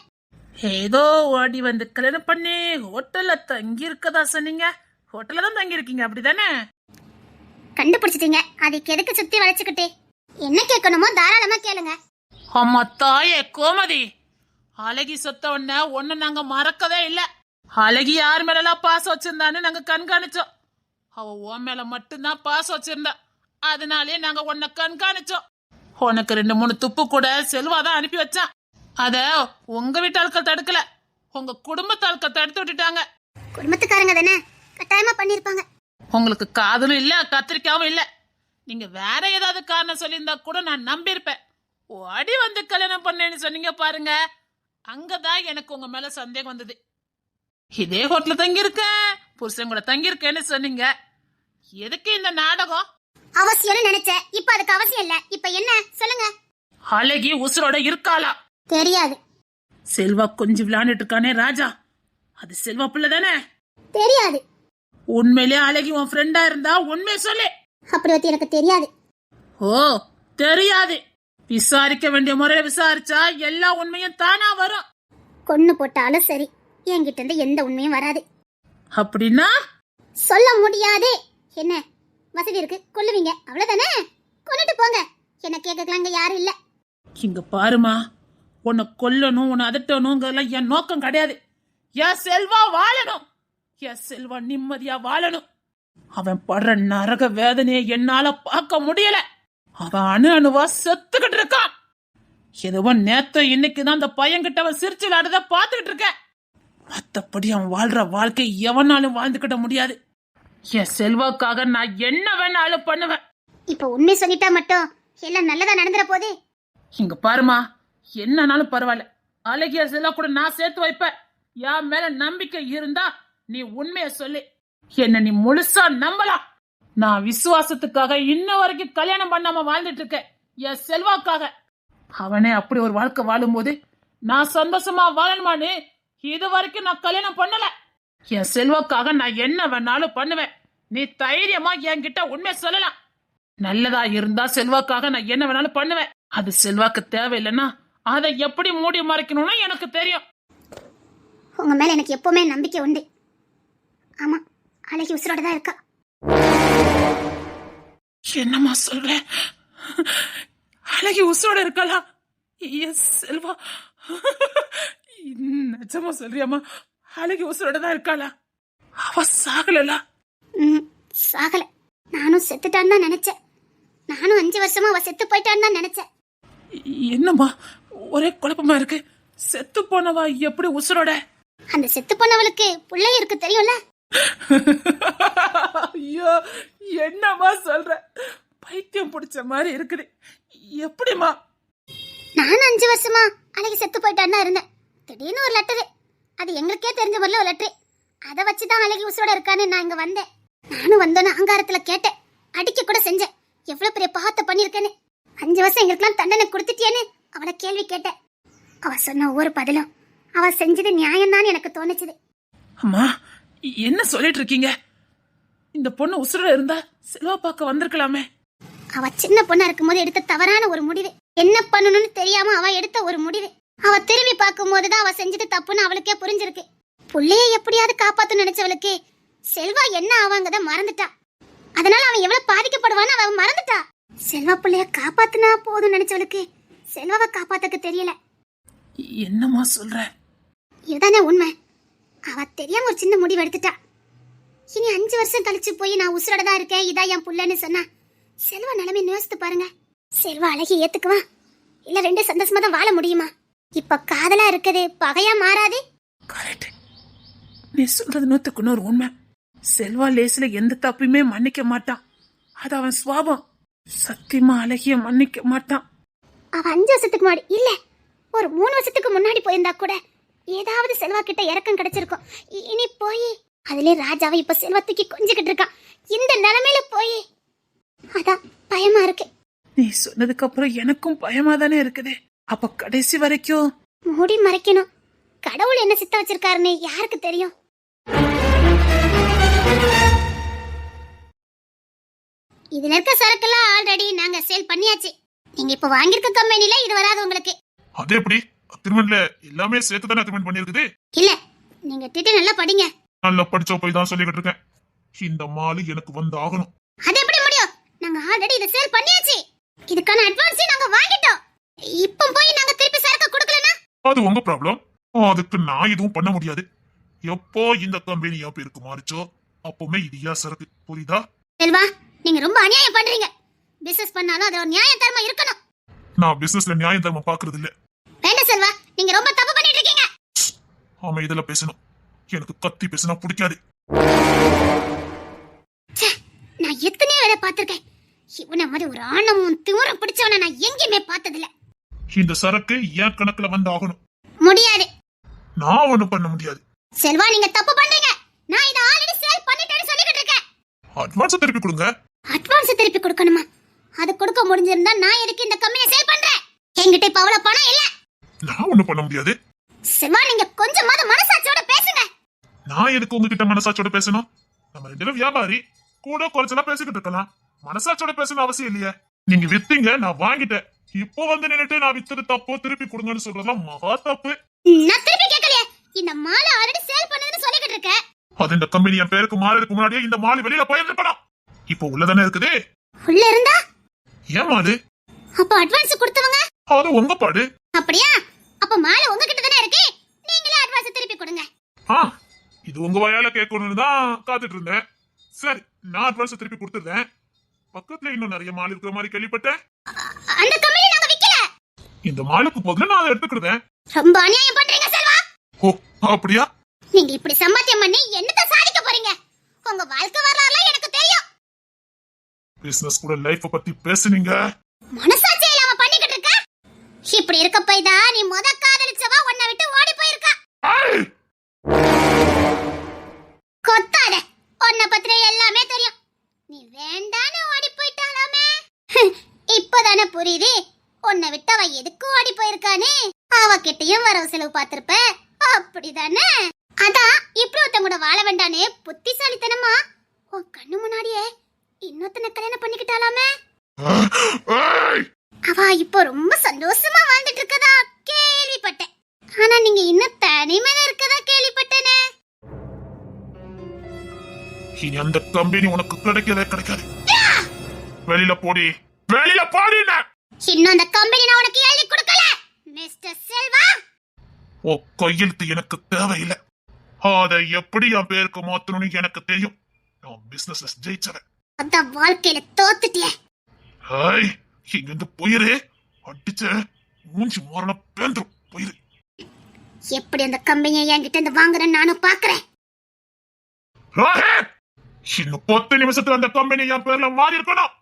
ஏதோ ஓடி வந்து கல்யாணம் பண்ணி ஹோட்டல்ல தங்கி இருக்கதா சொன்னீங்க. ஹோட்டல்ல தான் தங்கி இருக்கீங்க அப்படிதானே? கண்டுபிடிச்சிட்டீங்க, அதுக்கு எதுக்கு சுத்தி வளைச்சுக்கிட்டே? என்ன கேட்கணுமோ தாராளமா கேளுங்க. அம்மா தாயே கோமதி, அழகி சொத்த உடனே ஒண்ணு நாங்க மறக்கவே இல்ல. அழகி யார் மேலாம் பாசம் வச்சிருந்தான்னு நாங்க கண்காணிச்சோம். அவ உன் மேல மட்டும்தான் பாசம் வச்சிருந்தா, அதனாலே நாங்க உன்னை கண்காணிச்சோம். உனக்கு 2-3 துப்பு கூட செல்வாதான் அனுப்பி வச்சான். அத உங்க வீட்டாட்கள் தடுக்கல, உங்க குடும்பத்தாட்கள் தடுத்து விட்டுட்டாங்க. குடும்பத்துக்காரங்க தானே, கட்டாயமா பண்ணிருப்பாங்க. உங்களுக்கு காதலும் இல்ல, கத்திரிக்காவும் இல்ல. நீங்க வேற ஏதாவது காரணம் சொல்லியிருந்தா கூட நான் நம்பியிருப்பேன். ஓடி வந்து கல்யாணம் பண்ணேன்னு சொன்னீங்க பாருங்க, அங்கதான் எனக்கு உங்க மேல சந்தேகம் வந்தது. இதே ஹோட்டல்ல தங்கி இருக்கேன், புருஷன் கூட தங்கி இருக்கேன்னு சொன்னீங்க. எதுக்கு இந்த நாடகம்? அவசியம்னு நினைச்சேன், இப்ப அதுக்கு அவசியம் இல்ல. இப்ப என்ன சொல்லுங்க. அழகி உசுரோட இருக்காளா? தெரியாது. செல்வா கொஞ்சம் விளையாண்டுட்டு இருக்கானே ராஜா, அது செல்வா பிள்ளை தானே? தெரியாது. உண்மையிலே அழகி உன் ஃப்ரெண்டா இருந்தா உண்மை சொல்லு. அப்படி பத்தி எனக்கு தெரியாது. ஓ தெரியாது, விசாரிக்க வேண்டிய முறையில விசாரிச்சா எல்லா உண்மையும் தானா வரும். கொன்னு போட்டாலும் சரி, என்கிட்ட இருந்து எந்த உண்மையும் வராது. அப்படின்னா சொல்ல முடியாது. என்ன வசதி இருக்கு, கொல்லுவீங்க, அவ்வளவுதானே? கொன்னுட்டு போங்க. என்ன கேட்கலாம் இங்க யாரும் இல்ல. இங்க பாருமா, உன்னை கொல்லணும் உன்னை அதட்டணுங்கிறதெல்லாம் என் நோக்கம் கிடையாது. என் செல்வா வாழணும், என் செல்வா நிம்மதியா வாழணும். அவன் படுற நரக வேதனையை என்னால பார்க்க முடியல. அவன் அணு அணுவா செத்துக்கிட்டு இருக்கான். எதுவோ நேத்து இன்னைக்குதான் அந்த பையன்கிட்ட அவன் சிரிச்சு விளையாடுறத பார்த்துக்கிட்டு இருக்கேன். மத்தபடி அவன் வாழ்ற வாழ்க்கை எவனாலும் வாழ்ந்துக்கிட முடியாது. என் செல்வாக்காக நான் என்ன வேணாலும் பண்ணுவேன். இப்ப உண்மை சொல்லிட்டா மட்டும் எல்லாம் நல்லதா நடந்துற போதே. இங்க பாருமா, என்னனாலும் பரவாயில்ல, அழகிய செல்வா கூட நான் சேர்த்து வைப்பேன். என் மேல நம்பிக்கை இருந்தா நீ உண்மைய சொல்லு, என்ன நீ முழுசா நம்பலாம். நான் விசுவாசத்துக்காக இன்ன வரைக்கும் கல்யாணம் பண்ணாம வாழ்ந்துட்டு இருக்கேன், என் செல்வாக்காக. அவனே அப்படி ஒரு வாழ்க்கை வாழும்போது நான் சந்தோஷமா வாழணுமான்னு இது வரைக்கும் நான் கல்யாணம் பண்ணல. என் செல்வாக்காக நான் என்ன வேணாலும் பண்ணுவேன். நீ தைரியமா என்கிட்ட உண்மைய சொல்லலாம். நல்லதா இருந்தா செல்வாக்காக நான் என்ன வேணாலும் பண்ணுவேன். அது செல்வாக்கு தேவையில்லைன்னா அதை எப்படி மூடி மறைக்கணும்னு எனக்கு தெரியும். உங்க மேல எனக்கு எப்பவுமே நம்பிக்கை உண்டு. ஆமா, அழகி உசுரோட தான் இருக்கா. என்னம்மா சொல்ற? அழகி உசுரோட இருக்காளா? எஸ் செல்வா, நிஜமா சொல்றியாமா? அழகி உசுரோட தான் இருக்காளா? அவ சாகல? சாகல. நானும் செத்துட்டான்னு தான் நினைச்சேன். நானும் 5 வருஷமா அவ செத்து போயிட்டான்னு தான் நினைச்சேன். என்னம்மா ஒரே குழப்பமா இருக்கு. செத்து போனவா எப்படி உசுரோட? அந்த செத்து போனவளுக்கு பிள்ளை இருக்கு தெரியும்ல. ஐயோ, என்னம்மா சொல்ற? பைத்தியம் பிடிச்ச மாதிரி இருக்குது. எப்படிமா? நானும் 5 வருஷமா அழகி செத்து போயிட்டான்னு இருந்தேன். திடீர்னு ஒரு லெட்டரு, அது எங்களுக்கே தெரிஞ்ச முதல்ல ஒரு லெட்டரு. அதை வச்சுதான் அழகி உசுரோட இருக்கான்னு நான் இங்க வந்தேன். நானும் வந்தோன்னு அங்காரத்துல கேட்டேன், அடிக்க கூட செஞ்சேன். எவ்வளவு பெரிய பாவத்தை பண்ணிருக்கேன்னு, 5 வருஷம் எங்களுக்கெல்லாம் தண்டனை கொடுத்துட்டியேன்னு அவளை கேள்வி கேட்டேன். அவ சொன்ன ஒவ்வொரு பதிலும் அவ செஞ்சது நியாயம்தான் எனக்கு தோணுச்சுது. அம்மா, என்ன சொல்லிட்டு இருக்கீங்க? இந்த பொண்ணு உசுரோட இருந்தா செல்வா பார்க்க வந்திருக்கலாமே. அவ சின்ன பொண்ணா இருக்கும்போது எடுத்த தவறான ஒரு முடிவு, என்ன பண்ணணும்னு தெரியாம அவ எடுத்த ஒரு முடிவு. அவ திரும்பி பார்க்கும் போதுதான் அவ செஞ்சது தப்புன்னு அவளுக்கே புரிஞ்சிருக்கு. புள்ளைய எப்படியாவது காப்பாத்து நினைச்சவளுக்கு செல்வா என்ன ஆவாங்கத மறந்துட்டா. அதனால அவன் எவ்வளவு பாதிக்கப்படுவான்னு அவ மறந்துட்டா. செல்வா புள்ளைய காப்பாத்துனா போதும் நினைச்சவளுக்கு செல்வாவை காப்பாத்துக்கு தெரியல. என்னம்மா சொல்ற? இதுதானே உண்மை. அவ தெரியாம ஒரு சின்ன முடிவு எடுத்துட்டா. இனி 5 வருஷம் கழிச்சு போய் நான் உசுரோட தான் இருக்கேன், இதா என் புள்ளன்னு சொன்னா செல்வா நிலைமை யோசித்து பாருங்க. செல்வா அழகி ஏத்துக்குவா இல்ல 2 சந்தோஷமா தான் வாழ முடியுமா? இப்ப காதலா இருக்குது பகையா மாறாது. கரெக்ட், நீ சொல்றது 100க்கு 100 உண்மை. செல்வா லேசில எந்த தப்பையுமே மன்னிக்க மாட்டான். அது அவன் சுவாபம். சத்தியமா அழகிய மன்னிக்க மாட்டான். அவ 5 வருஷத்துக்கு முன்னாடி இல்ல, ஒரு 3 வருஷத்துக்கு முன்னாடி போயிருந்தா கூட ஏதாவது செல்வா கிட்ட இறக்கம் கிடைச்சிருக்கும். இனி போய் அதுல ராஜாவை இப்ப செல்வத்துக்கு கொஞ்சிக்கிட்டு இருக்கான். இந்த நிலைமையில போய் அதான் பயமா இருக்கு. நீ சொன்னதுக்கு அப்புறம் எனக்கும் பயமா தானே இருக்குது. அப்ப கடைசி வரைக்கும் மூடி மறைக்கணும். கடவுள் என்ன சித்த வச்சிருக்காருன்னு யாருக்கு தெரியும்? இதுல இருக்க சரக்குலாம் ஆல்ரெடி நாங்க சேல் பண்ணியாச்சு. நீங்க இப்ப வாங்கிருக்க கம்பெனில இது வராது உங்களுக்கு. அதே எப்படி அக்ரிமெண்ட்ல எல்லாமே சேர்த்து தானே அக்ரிமெண்ட் பண்ணிருக்குது? இல்ல, நீங்க டீட்டெயில் நல்லா படிங்க. நல்லா படிச்ச போய் தான் சொல்லிக்கிட்டு இருக்கேன். இந்த மாலு எனக்கு வந்து ஆகணும். அது எப்படி முடியும்? நாங்க ஆல்ரெடி இத சேல் பண்ணியாச்சு. இதுக்கான அட்வான்ஸ் நாங்க வாங்கிட்டோம். இப்போ போய் நாங்க திருப்பி சரக்கு கொடுக்கலனா அது உங்க ப்ராப்ளம். அதுக்கு நான் எதுவும் பண்ண முடியாது. எப்போ இந்த கம்பெனி என் பேருக்கு மாறிச்சோ அப்பவுமே இது ஏன் சரக்கு, புரியுதா? செல்வா, நீங்க ரொம்ப அநியாயம் பண்றீங்க. பிசினஸ் பண்ணாலும் அது ஒரு நியாய தர்ம இருக்கணும். நான் பிசினஸ்ல நியாயம் தர்மம் பாக்குறது இல்ல. வேண்டாம் செல்வா, நீங்க ரொம்ப தப்பு பண்ணிட்டு இருக்கீங்க. ஆமா, இதெல்லாம் பேசணும். எனக்கு கத்தி பேசினா பிடிக்காது. நான் எத்தனையோ வேலை பார்த்திருக்கேன். இவனை மாதிரி ஒரு ஆணமும் திமிரும் பிடிச்சவனை நான் எங்கேயுமே பார்த்ததில்ல. இந்த சரக்கு ஏன் கணக்குல வந்து ஆகணும். முடியாது. நான் ஒண்ணும் பண்ண முடியாது. செல்வா, நீங்க தப்பு பண்றீங்க. நான் இத ஆல்ரெடி சேல் பண்ணிட்டேன்னு சொல்லிக்கிட்டு இருக்கேன். அட்வான்ஸ் திருப்பி கொடுங்க. அட்வான்ஸ் திருப்பி கொடுக்கணுமா? அது கொடுக்க முடிஞ்சிருந்தா நான் எதுக்கு இந்த கம்பெனியை சேல் பண்றேன்? என்கிட்ட இப்ப அவ்வளவு பணம் இல்ல. நான் ஒண்ணும் பண்ண முடியாது. செல்வா, நீங்க கொஞ்சமாவது மனசாட்சியோட பேசுங்க. நான் எதுக்கு உங்ககிட்ட மனசாட்சியோட பேசணும்? நம்ம 2 பேரும் வியாபாரி, கூட குறைச்சலா பேசிக்கிட்டு இருக்கலாம். மனசாட்சியோட பேசணும் அவசியம் இல்லையே. நீங்க வித்தீங்க, நான் வாங்கிட்டேன். இப்போ வந்து நின்னுட்டு நான் வித்தது தப்போ திருப்பி கொடுங்கன்னு சொல்றதெல்லாம் மகா தப்பு. நான் திருப்பி கேட்கலையே. இந்த மாலை ஆல்ரெடி சேல் பண்ணதுன்னு சொல்லிக்கிட்டு இருக்கேன். அது இந்த கம்பெனி என் பேருக்கு மாறதுக்கு முன்னாடியே இந்த மாலு வெளியில போயிருக்கணும். இப்போ உள்ளதானே இருக்குது. உள்ள இருந்தா ஏமா அது? அப்ப அட்வான்ஸ் கொடுத்தவங்க அது உங்க பாடு. அப்படியா? அப்ப மாலை உங்ககிட்ட தானே இருக்கு, நீங்களே அட்வான்ஸ் திருப்பி கொடுங்க. இது உங்க வாயால கேட்கணும்னு தான் காத்துட்டு இருந்தேன். சரி, நான் அட்வான்ஸ் திருப்பி கொடுத்துறேன். பக்கத்துல இன்னும் நிறைய மால் இருக்கிற மாதிரி கேள்விப்பட்டேன். அந்த கம்பெனி நாங்க விக்கல. இந்த மாலுக்கு பதிலா நான் அதை எடுத்துக்கிடுவேன். ரொம்ப அநியாயம் பண்றீங்க செல்வா. ஓ அப்படியா? நீங்க இப்படி சம்பாத்தியம் பண்ணி என்னத்த சாதிக்க போறீங்க? உங்க வாழ்க்கை வரலாறுலாம் எனக்கு தெரியும். பிசினஸ் கூட லைஃப் பத்தி பேசுனீங்க. மனசாட்சி இல்லாம பண்ணிக்கிட்டு இருக்க. இப்படி இருக்க போய் தான் நீ முத காதலிச்சவா உன்னை விட்டு ஓடி போயிருக்கா. கொத்தாத, உன்னை பத்தி எல்லாமே தெரியும். நீ வேண்டான்னு ஓடி போயிட்டாலாமே. இப்பதானே புரியுது உன்னை விட்டு அவ எதுக்கு ஓடி போயிருக்கானே. அவகிட்டயும் வரவு செலவு பார்த்திருப்ப, அப்படிதானே? அதான் இப்படி ஒருத்தன் கூட வாழ வேண்டானே புத்திசாலித்தனமா உன் கண்ணு முன்னாடியே இன்னொருத்தனை கல்யாணம் பண்ணிக்கிட்டாலாமே. அவ இப்போ ரொம்ப சந்தோஷமா வாழ்ந்துட்டு இருக்கதா கேள்விப்பட்டேன். ஆனா நீங்க இன்னும் தனிமையில இருக்கதா கேள்விப்பட்டேனே. இனி அந்த கம்பெனி உனக்கு கிடைக்காது. வெளியில போடி, வெளியில போடி. இன்னும் அந்த கம்பெனி நான் உனக்கு எழுதி கொடுக்கல மிஸ்டர் செல்வா. ஓ கையெழுத்து எனக்கு தேவையில்லை. அதை எப்படி என் பேருக்கு மாத்தணும்னு எனக்கு தெரியும். நான் பிசினஸ் ஜெயிச்சவன். அந்த வாழ்க்கையில தோத்துட்டியே. ஹாய், இங்க இருந்து போயிரு. அடிச்ச மூஞ்சி மரண பேந்துரும். போயிரு. எப்படி அந்த கம்பெனியை என்கிட்ட இருந்து வாங்குறேன்னு நானும் பாக்குறேன். இன்னும் 10 நிமிஷத்துல அந்த கம்பெனி என் பேர்ல மாறி இருக்கணும்.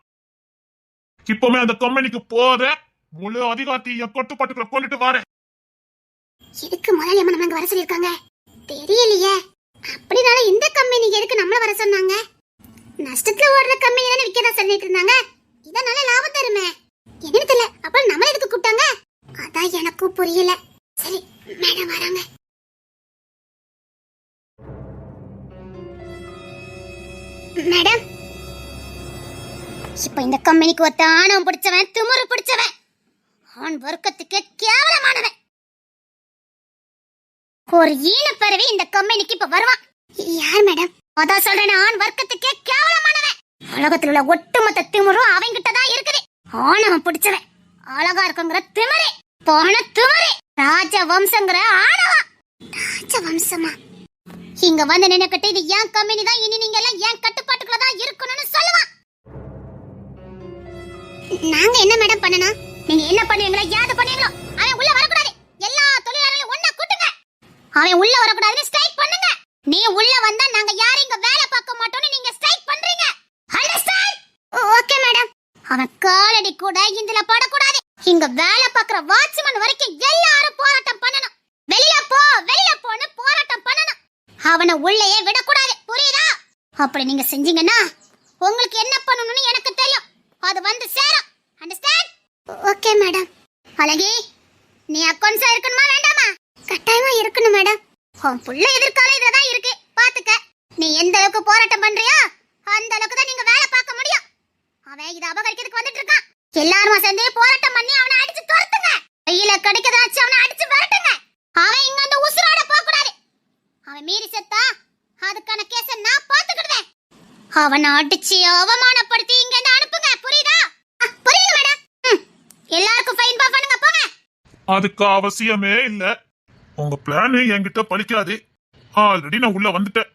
இப்பவுமே அந்த கம்பெனிக்கு போற முழு அதிகாரத்தை என் கட்டுப்பாட்டுக்குள்ள கொண்டுட்டு வரேன். எதுக்கு முதலாளி அம்மா நம்ம வர சொல்லிருக்காங்க தெரியலையே. அப்படினால இந்த கம்பெனி எதுக்கு நம்மள வர சொன்னாங்க? நஷ்டத்துல ஓடுற கம்பெனி தானே விக்கதா சொல்லிட்டு இருந்தாங்க. இதனால லாபம் தருமே. என்னன்னு தெரியல. அப்ப நம்மள எதுக்கு கூப்பிட்டாங்க? அதான் எனக்கும் புரியல. சரி, மேடம் வராங்க. மேடம், இப்ப இந்த கம்பெனிக்கு ஒத்த ஆணவம் பிடிச்சவன், திமிரு பிடிச்சவன், ஆண் வர்க்கத்துக்கு கேவலமானவன், ஒரு ஈனப்பறவை இந்த கம்பெனிக்கு இப்ப வருவான். யார் மேடம்? அதான் சொல்றேன், ஆண் வர்க்கத்துக்கே கேவலமானவன். உலகத்துல உள்ள ஒட்டுமொத்த திமிரும் அவங்கிட்ட தான் இருக்குது. ஆணவம் பிடிச்சவன், அழகா இருக்குங்கிற திமிரு, போன திமிரு, ராஜ வம்சங்கிற ஆணவம். ராஜ வம்சமா? இங்க வந்து நினைக்கிட்டு இது ஏன் கம்பெனி தான், இனி நீங்க எல்லாம் ஏன் கட்டுப்பாட்டுக்குள்ள தான் இருக்கணும்னு சொல்லுவான். நாங்க என்ன மேடம் பண்ணணும்? நீங்க என்ன பண்ணுவீங்களோ ஏது பண்ணுவீங்களோ அவன் உள்ள வரக்கூடாது. எல்லா தொழிலாளர்களையும் ஒண்ணா கூட்டுங்க. அவன் உள்ள வரக்கூடாதுன்னு ஸ்ட்ரைக் பண்ணுங்க. நீ உள்ள வந்தா நாங்க யாரும் இங்க வேலை பார்க்க மாட்டோம்னு நீங்க ஸ்ட்ரைக் பண்றீங்க. அண்டர்ஸ்டாண்ட்? Okay madam. அவன் காலடி கூட இதுல படக்கூடாது. இங்க வேலை பார்க்குற வாட்ச்மேன் வரைக்கும் எல்லாரும் போராட்டம் பண்ணணும். வெளியில போ, வெளியில போன்னு போராட்டம் பண்ணணும். அவனை உள்ளேயே விடக்கூடாது, புரியுதா? அப்படி நீங்க செஞ்சீங்கன்னா உங்களுக்கு என்ன பண்ணணும்னு எனக்கு தெரியும். அது வந்து சேரும். அண்டர்ஸ்டாண்ட்? Okay madam. அழகி, நீ அக்கௌண்ட்ஸா இருக்கணுமா வேண்டாமா? கட்டாயமா இருக்கணும் மேடம். உன் புள்ள எதிர்காலம் இதுல தான் இருக்கு, பாத்துக்க. நீ எந்த அளவுக்கு போராட்டம் பண்றியோ அந்த அளவுக்கு தான் நீங்க வேலை பார்க்க முடியும். அவன் இத அபகரிக்கிறதுக்கு வந்துட்டு இருக்கான். எல்லாரும் சேர்ந்து போராட்டம் பண்ணி அவனை அடிச்சு துரத்துங்க. கையில கிடைக்கதாச்சு அவனை அடிச்சு விரட்டுங்க. அவன் இங்க வந்து உசுரோட போக கூடாது. அவன் மீறி செத்தா அதுக்கான கேஸ நான் பாத்துக்கிடுவேன். அவனை அடிச்சு அவமானப்படுத்தி இங்க இருந்து அனுப்புங்க, புரியுதா? புரியுது மேடம். எல்லாருக்கும் ஃபைன் பா பண்ணுங்க, போங்க. அதுக்கு அவசியமே இல்ல. உங்க பிளான் என்கிட்ட பலிக்காது. ஆல்ரெடி நான் உள்ள வந்துட்டேன்.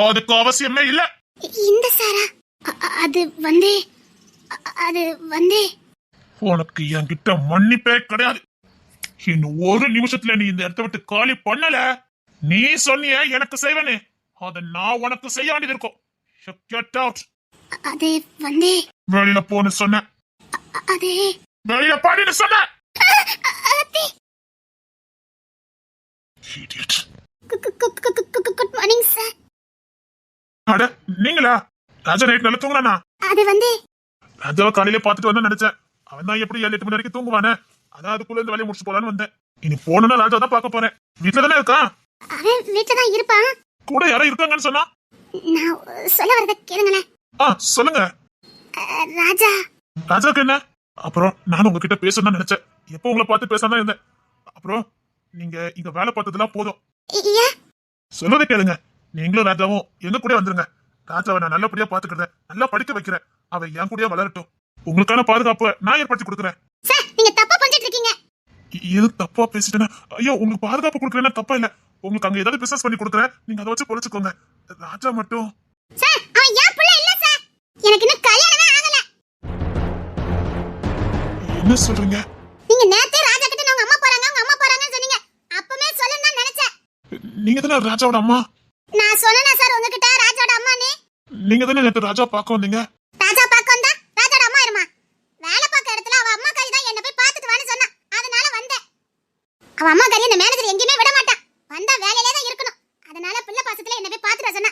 அதுக்கு அவசியமே இல்ல. இந்த சாரா அது வந்து உனக்கு என்கிட்ட மன்னிப்பே கிடையாது. இன்னும் ஒரு நிமிஷத்துல நீ இந்த இடத்த விட்டு காலி பண்ணல, நீ சொன்னிய எனக்கு செய்வேனே, அத நான் உனக்கு செய்ய வேண்டியது இருக்கும். Get out. அது வந்து வெளியில போன்னு சொன்ன. அது வெளியில பாடின்னு சொன்ன. Idiot. Good morning sir. அட நீங்களா? ராஜா நைட் நல்லா தூங்குறானா? அது வந்து ராஜாவை காலையில பாத்துட்டு வந்து நினைச்சேன். அவன் தான் எப்படி 7-8 மணி வரைக்கும் தூங்குவானே, அதான் அதுக்குள்ள இந்த வேலையை முடிச்சு போலான்னு வந்தேன். இனி போனா ராஜா தான் பார்க்க போறேன். வீட்டுல தானே இருக்கான்? அவன் வீட்டுல தான் இருப்பான். கூட யாரோ இருக்காங்கன்னு சொன்னா? நான் சொல்ல வரத கேளுங்களேன். சொல்லுங்க. ராஜாக்கு என்ன? அப்புறம் நானும் உங்ககிட்ட பேசணும்னு நினைச்சேன். எப்போ உங்களை பார்த்து பேசாம இருந்தேன். அப்புறம் நீங்க இங்க வேலை பார்த்ததெல்லாம் போதும். ஏன் சொல்றதை கேளுங்க. நீங்களும் ராஜாவும் எங்க கூட வந்துருங்க. ராஜாவை நான் நல்லபடியா பாத்துக்கிறேன், நல்லா படிக்க வைக்கிறேன். அவ என் கூடயே வளரட்டும். உங்களுக்கான பாதுகாப்பை நான் ஏற்படுத்தி கொடுக்குறேன். சார் நீங்க தப்பா பண்ணிட்டு இருக்கீங்க. எது தப்பா பேசிட்டேன்னா? ஐயோ, உங்களுக்கு பாதுகாப்பு கொடுக்குறேன்னா தப்பா இல்ல. உங்களுக்கு அங்க ஏதாவது பிசினஸ் பண்ணி கொடுக்குறேன், நீங்க அதை வச்சு பொழைச்சுக்கோங்க. ராஜா மட்டும் சார் அவன் என் புள்ள இல்ல சார். எனக்கு இன்னும் கல்யாணமே ஆகல. என்ன சொல்றீங்க? நீங்க நேத்தே ராஜா கிட்ட அவங்க அம்மா போறாங்கன்னு சொன்னீங்க. அப்பவே சொல்லணும்னு தான் நினைச்சேன். நீங்க தானே ராஜாவோட அம்மா? நான் சொன்னேனா சார் உங்ககிட்ட ராஜாவோட அம்மானே? நீங்க தானே நேத்து ராஜா பார்க்க வந்தீங்க. ராஜா பார்க்க வந்தா ராஜாவோட அம்மா இருமா? வேலை பார்க்க இடத்துல அவ அம்மா காரி தான் என்ன போய் பார்த்துட்டு வான்னு சொன்னா. அதனால வந்தேன். அவ அம்மா காரி இந்த மேனேஜர் எங்கேயுமே விட மாட்டான். வந்தா வேலையிலே தான் இருக்கணும். அதனால பிள்ளை பாசத்துல என்ன போய் பார்த்துட்டு சொன்னா.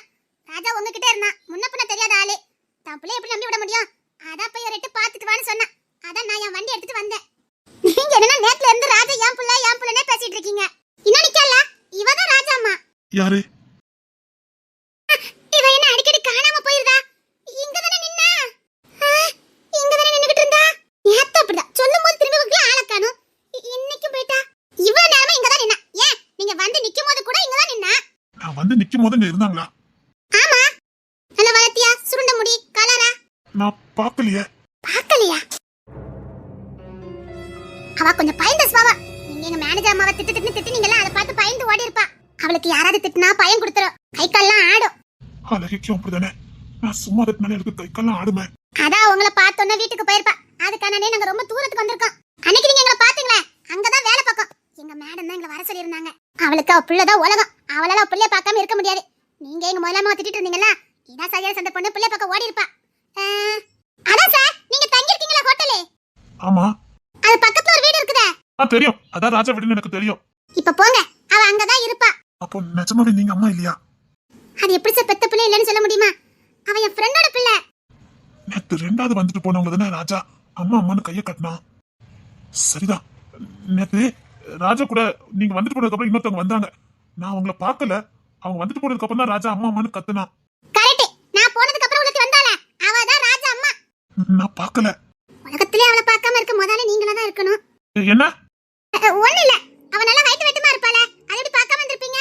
ராஜா உங்ககிட்ட இருந்தா முன்ன பின்ன தெரியாத ஆளு. தான் பிள்ளை எப்படி நம்பி விட முடியும்? அதான் போய் ஒரு எட்டு பார்த்துட்டு வான்னு சொன்னா. அதான் நான் என் வண்டி எடுத்துட்டு வந்தேன். நீங்க என்ன நேத்துல இருந்து ராஜா என் புள்ளனே பேசிட்டு இருக்கீங்க. இன்னும் நிக்கல. இவதான் ராஜா அம்மா. யாரு? இவ என்ன அடிக்கடி காணாம போயிருதா? இங்க தானே நின்னா? இங்க தானே நின்னுகிட்டு இருந்தா? நேத்து அப்படிதான் சொல்லும்போது திரும்பி உங்களை ஆள காணோம். இன்னைக்கு போயிட்டா? இவ்வளவு நேரமா இங்க தான் நின்னா. ஏன் நீங்க வந்து நிக்கும்போது கூட இங்க தான் நின்னா? நான் வந்து நிக்கும் போது இங்க இருந்தாங்களா? ஆமா. நல்ல வளத்தியா, சுருண்ட முடி, கலரா? நான் பார்க்கலையே. பார்க்கலையா? அவ கொஞ்சம் பயந்த சுபாவா. நீங்க எங்க மேனேஜர் அம்மாவை திட்டுனீங்களா? அதை பார்த்து பயந்து ஓடி இருப்பா. அவளுக்கு யாராவது திட்டுனா பயம் கொடுத்துரும். கை கால்லாம் ஆடும். அழகிக்கும் அப்படிதானே. நான் சும்மா திட்டினாலே எனக்கு கை கால்லாம் ஆடுமே. அதான் உங்களை பார்த்தோன்னே வீட்டுக்கு போயிருப்பா. அதுக்கானே நாங்க ரொம்ப தூரத்துக்கு வந்திருக்கோம். அன்னைக்கு நீங்க எங்களை பாத்தீங்களே, அங்கதான் வேலை பார்க்கும். எங்க மேடம் தான் எங்களை வர சொல்லி இருந்தாங்க. அவளுக்கு அவ பிள்ளைதான் உலகம். அவளால பிள்ளைய பார்க்காம இருக்க முடியாது. நீங்க எங்க முதலாம திட்டிட்டு இருந்தீங்களா? இதான் சரியான சண்டை பொண்ணு பிள்ளைய பார்க்க ஓடி இருப்பா. அதான் சார் நீங்க தங்கி இருக்கீங்களா ஹோட்டலே? ஆமா. அது பக்கத்துல ஒரு வீடு இருக்குதே. தெரியும். அதான் ராஜா வீடுன்னு எனக்கு தெரியும். இப்ப போங்க, அவ அங்கதான் இருப்பா. அப்போ நிஜமாவே நீங்க அம்மா இல்லையா? அது எப்படி சார் பெத்த பிள்ளை இல்லைன்னு சொல்ல முடியுமா? அவ என் ஃப்ரெண்டோட பிள்ளை. நேத்து ரெண்டாவது வந்துட்டு போனவங்க தானே ராஜா அம்மா அம்மான்னு கையை கட்டினா. சரிதான். நேத்து ராஜா கூட நீங்க வந்துட்டு போனதுக்கு அப்புறம் இன்னொருத்தவங்க வந்தாங்க. நான் அவங்கள பார்க்கல. அவங்க வந்துட்டு போனதுக்கு அப்புறம் தான் ராஜா அம்மா அம்மான்னு கத்துனா. கரெக்ட். நான் போனதுக்கு அப்புறம் உங்களுக்கு வந்தாளே, அவ தான் ராஜா அம்மா. நான் பார்க்கல. உலகத்திலே அவளை பார்க்காம இருக்க முதல்ல நீங்களா தான் இருக்கணும். என்ன? ஒண்ணு இல்ல. அவ நல்லா வயித்து வெட்டுமா இருப்பாளே, அதை எப்படி பார்க்காம வந்திருப்பீங்க?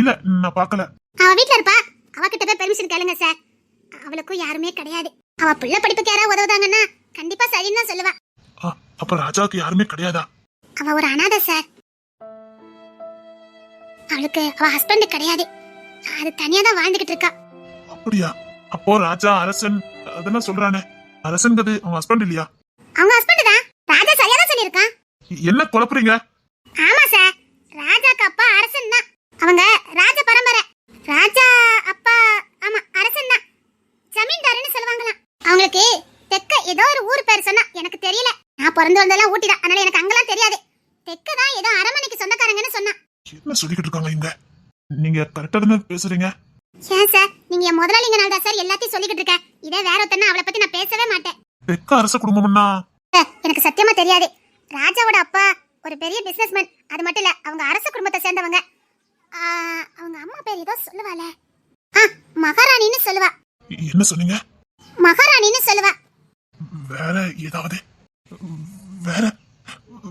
இல்ல, நான் பார்க்கல. அவ வீட்ல இருப்பா. அவகிட்ட போய் பெர்மிஷன் கேளுங்க சார். அவளுக்கும் யாருமே கிடையாது. அவ பிள்ளை படிப்புக்கு யாராவது உதவுதாங்கன்னா கண்டிப்பா சரின்னு தான் சொல்லுவா. அப்ப ராஜாவுக்கு யாருமே கிடையாதா? அவ ஒரு அனாதை சார். அவளுக்கு அவ ஹஸ்பண்ட் கிடையாது. அது தனியா தான் வாழ்ந்துகிட்டு இருக்கா. அப்படியா? அப்போ ராஜா அரசன் அதெல்லாம் சொல்றானே, அரசன்கிறது அவன் ஹஸ்பண்ட் இல்லையா? அவங்க ஹஸ்பண்ட் தான். ராஜா சரியா தான் சொல்லிருக்கான். என்ன குழப்பறீங்க? ஆமா சார், ராஜாக்கு அப்பா அரசன் தான். அவங்க ராஜ பரம்பரை. ராஜா அப்பா ஆமா அரசன் தான். ஜமீன்தாருன்னு சொல்லுவாங்களாம். அவங்களுக்கு தெக்க ஏதோ ஒரு ஊர் பேர் சொன்னா எனக்கு தெரியல. நான் பிறந்து வந்தெல்லாம் ஊட்டி தான். அதனால எனக்கு அங்கெல்லாம் தெரியாது. தெக்க தான் ஏதோ அரமனைக்கு சொந்தக்காரங்கன்னு சொன்னா. என்ன சொல்லிக்கிட்டு இருக்காங்க இங்க? நீங்க கரெக்டா தானே பேசுறீங்க? ஏன் சார் நீங்க என் முதலாளிங்கனால தான் சார் எல்லாத்தையும் சொல்லிக்கிட்டு இருக்கேன். இதே வேற ஒருத்தனா அவளை பத்தி நான் பேசவே மாட்டேன். தெக்க அரச குடும்பம்னா எனக்கு சத்தியமா தெரியாது. ராஜாவோட அப்பா ஒரு பெரிய பிசினஸ்மேன். அது மட்டும் இல்ல, அவங்க அரச குடும்பத்தை சேர்ந்தவங்க. அவங்க அம்மா பேர் ஏதோ சொல்லுவாளே, மகாராணின்னு சொல்லுவா. என்ன சொன்னீங்க? மகாராணின்னு சொல்லுவா. வேற ஏதாவது? வேற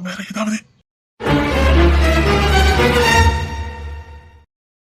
வேற ஏதாவது?